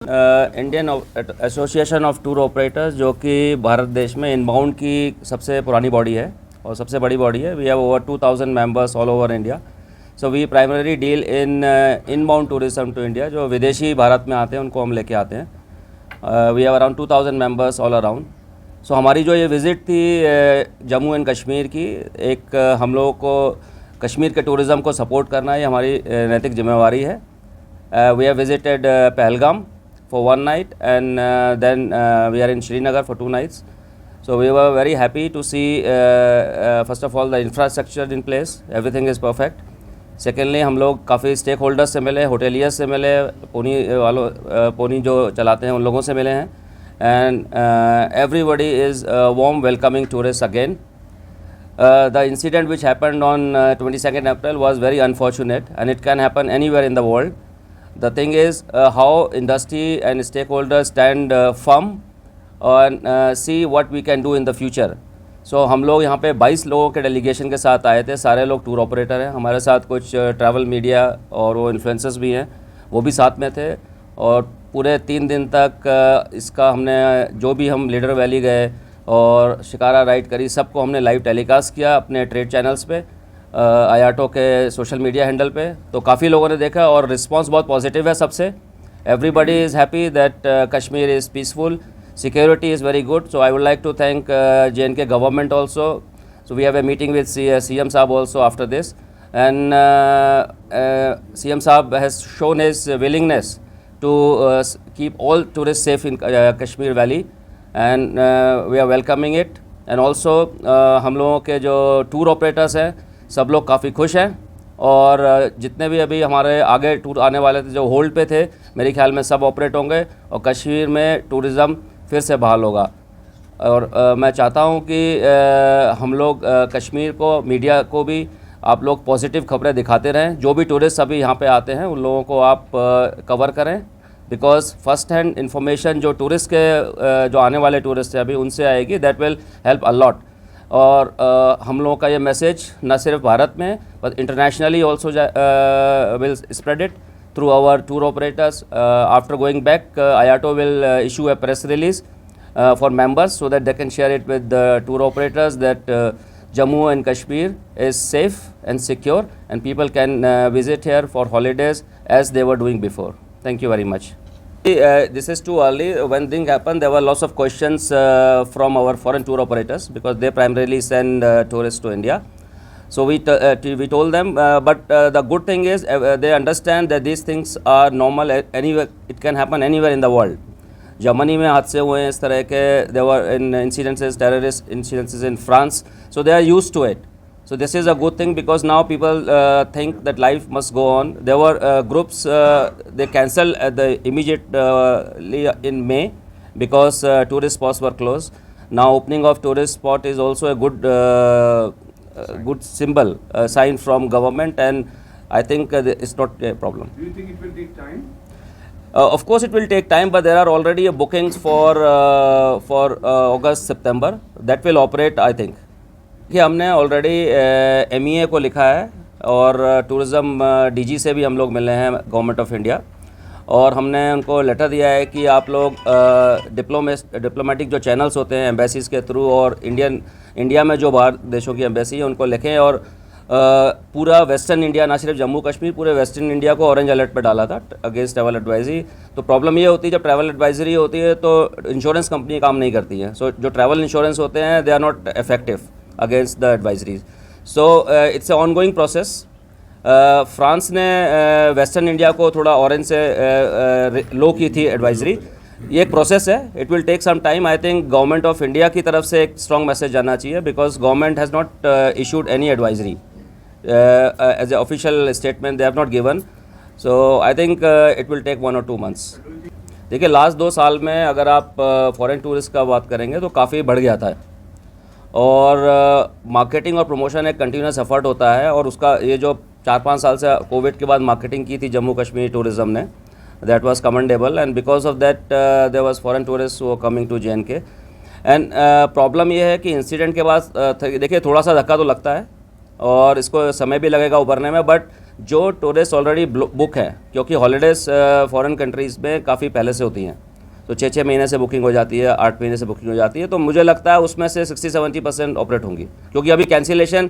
Indian association of tour operators, जो कि भारत देश में इनबाउंड की सबसे पुरानी बॉडी है और सबसे बड़ी बॉडी है. We have over 2000 members all over India. So we primary deal in inbound tourism to India. जो विदेशी भारत में आते हैं उनको हम लेके आते हैं. We have around 2000 members all around. So हमारी जो ये विज़िट थी जम्मू एंड कश्मीर की, एक हम लोगों को कश्मीर के टूरिज़्म को सपोर्ट करना ये हमारी नैतिक जिम्मेवारी है. We have visited Pahalgam for one night, and then we are in Srinagar for 2 nights. So we were very happy to see first of all the infrastructure in place, everything is perfect. Secondly, हम लोग काफ़ी stake holders से मिले, hoteliers से मिले, pony जो चलाते हैं उन लोगों से मिले हैं. And everybody is warm welcoming tourists again. The incident which happened on 22nd April was very unfortunate, and it can happen anywhere in the world. The thing is how industry and stakeholders stand firm and see what we can do in the future. So हम लोग यहाँ पे 22 लोगों के delegation के साथ आए थे. सारे लोग टूर ऑपरेटर हैं. हमारे साथ कुछ ट्रैवल मीडिया और वो इन्फ्लुएंसर्स भी हैं, वो भी साथ में थे. और पूरे 3 दिन तक इसका हमने जो भी हम लीडर वैली गए और शिकारा राइड करी, सबको हमने लाइव टेलीकास्ट किया अपने ट्रेड चैनल्स पे, आयाटो के सोशल मीडिया हैंडल पे. तो काफ़ी लोगों ने देखा और रिस्पांस बहुत पॉजिटिव है सबसे. Everybody is happy that Kashmir is peaceful, security is very good. So I would like to thank JNK government also. So we have a meeting with CM साहब also after this, and CM साहब has shown his willingness to keep all tourist safe in Kashmir valley, and we are welcoming it. And also हम लोगों के जो tour operators हैं सब लोग काफ़ी खुश हैं. और जितने भी अभी हमारे आगे टूर आने वाले थे जो होल्ड पे थे, मेरे ख्याल में सब ऑपरेट होंगे और कश्मीर में टूरिज़्म फिर से बहाल होगा. और मैं चाहता हूं कि हम लोग कश्मीर को, मीडिया को भी आप लोग पॉजिटिव खबरें दिखाते रहें. जो भी टूरिस्ट अभी यहाँ पे आते हैं उन लोगों को आप कवर करें, बिकॉज फर्स्ट हैंड इन्फॉर्मेशन जो टूरिस्ट के जो आने वाले टूरिस्ट हैं अभी उनसे आएगी. That will help a lot. और हम लोगों का ये मैसेज न सिर्फ भारत में but internationally also will spread it through our tour operators. After going back, IATO will issue a press release for members so that they can share it with the tour operators that Jammu and Kashmir is safe and secure, and people can visit here for holidays as they were doing before. Thank you very much. This is too early. When thing happened, there were lots of questions from our foreign tour operators because they primarily send tourists to India. So we told them, but the good thing is they understand that these things are normal anywhere. It can happen anywhere in the world. Germany में हादसे हुए हैं इस तरह के, there were incidences, terrorist incidences in France, so they are used to it. So this is a good thing because now people think that life must go on. There were groups they cancelled immediately in May because tourist spots were closed. Now opening of tourist spot is also a good symbol, sign from government, and I think it's not a problem. Do you think it will take time? Of course it will take time, but there are already bookings for August, September that will operate, I think. कि हमने already MEA को लिखा है और tourism DG से भी हम लोग मिले हैं, गवर्नमेंट ऑफ इंडिया, और हमने उनको लेटर दिया है कि आप लोग डिप्लोमेटिक जो चैनल्स होते हैं एम्बेसीज़ के थ्रू और इंडिया में जो बाहर देशों की एम्बेसी है उनको लिखें. और पूरा वेस्टर्न इंडिया, ना सिर्फ जम्मू कश्मीर, पूरे वेस्टर्न इंडिया को ऑरेंज अलर्ट पे डाला था अगेंस्ट ट्रैवल एडवाइजरी. तो प्रॉब्लम ये होती है जब ट्रैवल एडवाइजरी होती है तो इंश्योरेंस कंपनी काम नहीं करती है. सो जो ट्रैवल इंश्योरेंस होते हैं they are not effective against the advisories. So it's a ongoing process. France ने वेस्टर्न इंडिया को थोड़ा ऑरेंज से लो की थी एडवाइजरी. ये एक प्रोसेस है, it will take some time. I think government of India की तरफ से एक स्ट्रॉन्ग मैसेज जाना चाहिए because government has not issued any advisory. as an official statement they have not given, so I think it will take 1 or 2 months. देखिए last 2 साल में अगर आप फॉरेन टूरिस्ट का बात करेंगे तो काफ़ी बढ़ गया था, और मार्केटिंग और प्रमोशन एक कंटिन्यूस एफर्ट होता है. और उसका ये जो 4-5 साल से कोविड के बाद मार्केटिंग की थी जम्मू कश्मीर टूरिज़्म ने, that was commendable, and because of that there was foreign tourist वो coming to JNK. And problem ये है कि इंसिडेंट के बाद देखिए थोड़ा सा धक्का तो लगता है और इसको समय भी लगेगा उभरने में, बट जो टूरिस्ट ऑलरेडी बुक हैं, क्योंकि हॉलीडेज़ फॉरेन कंट्रीज़ में काफ़ी पहले से होती हैं, तो 6-6 महीने से बुकिंग हो जाती है, 8 महीने से बुकिंग हो जाती है, तो मुझे लगता है उसमें से 60-70% ऑपरेट होंगी, क्योंकि अभी कैंसिलेशन,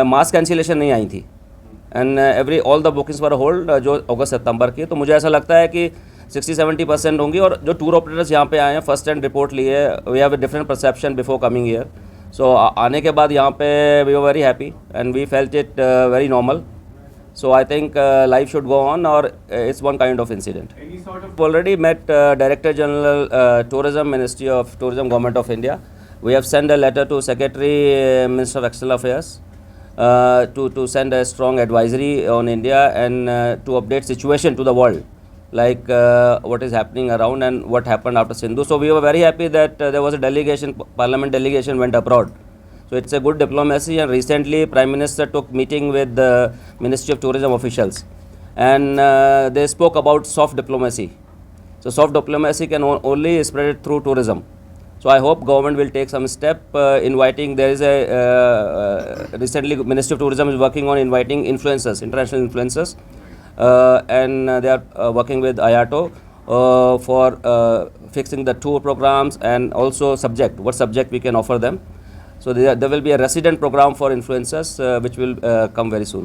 मास कैंसिलेशन नहीं आई थी, and all the bookings were hold जो अगस्त सितंबर की। तो मुझे ऐसा लगता है कि 60-70% होंगी। और जो टूर ऑपरेटर्स यहाँ पे आए हैं, फर्स्ट हैंड रिपोर्ट लिए, we have a different perception before coming here. So आने के बाद यहाँ पे we were very happy and we felt it very normal. So I think life should go on, or it's one kind of incident. Any sort of Already met Director General Tourism, Ministry of Tourism, Government of India. We have sent a letter to Secretary Minister of External Affairs to send a strong advisory on India and to update situation to the world, like what is happening around and what happened after Sindhu. So we were very happy that there was a delegation, Parliament delegation went abroad. So it's a good diplomacy, and recently Prime Minister took meeting with the Ministry of Tourism officials, and they spoke about soft diplomacy. So soft diplomacy can only spread it through tourism. So I hope government will take some step inviting. There is a recently Ministry of Tourism is working on inviting influencers, international influencers, and they are working with IATO for fixing the tour programs and also what subject we can offer them. So there will be a resident program for influencers which will come very soon.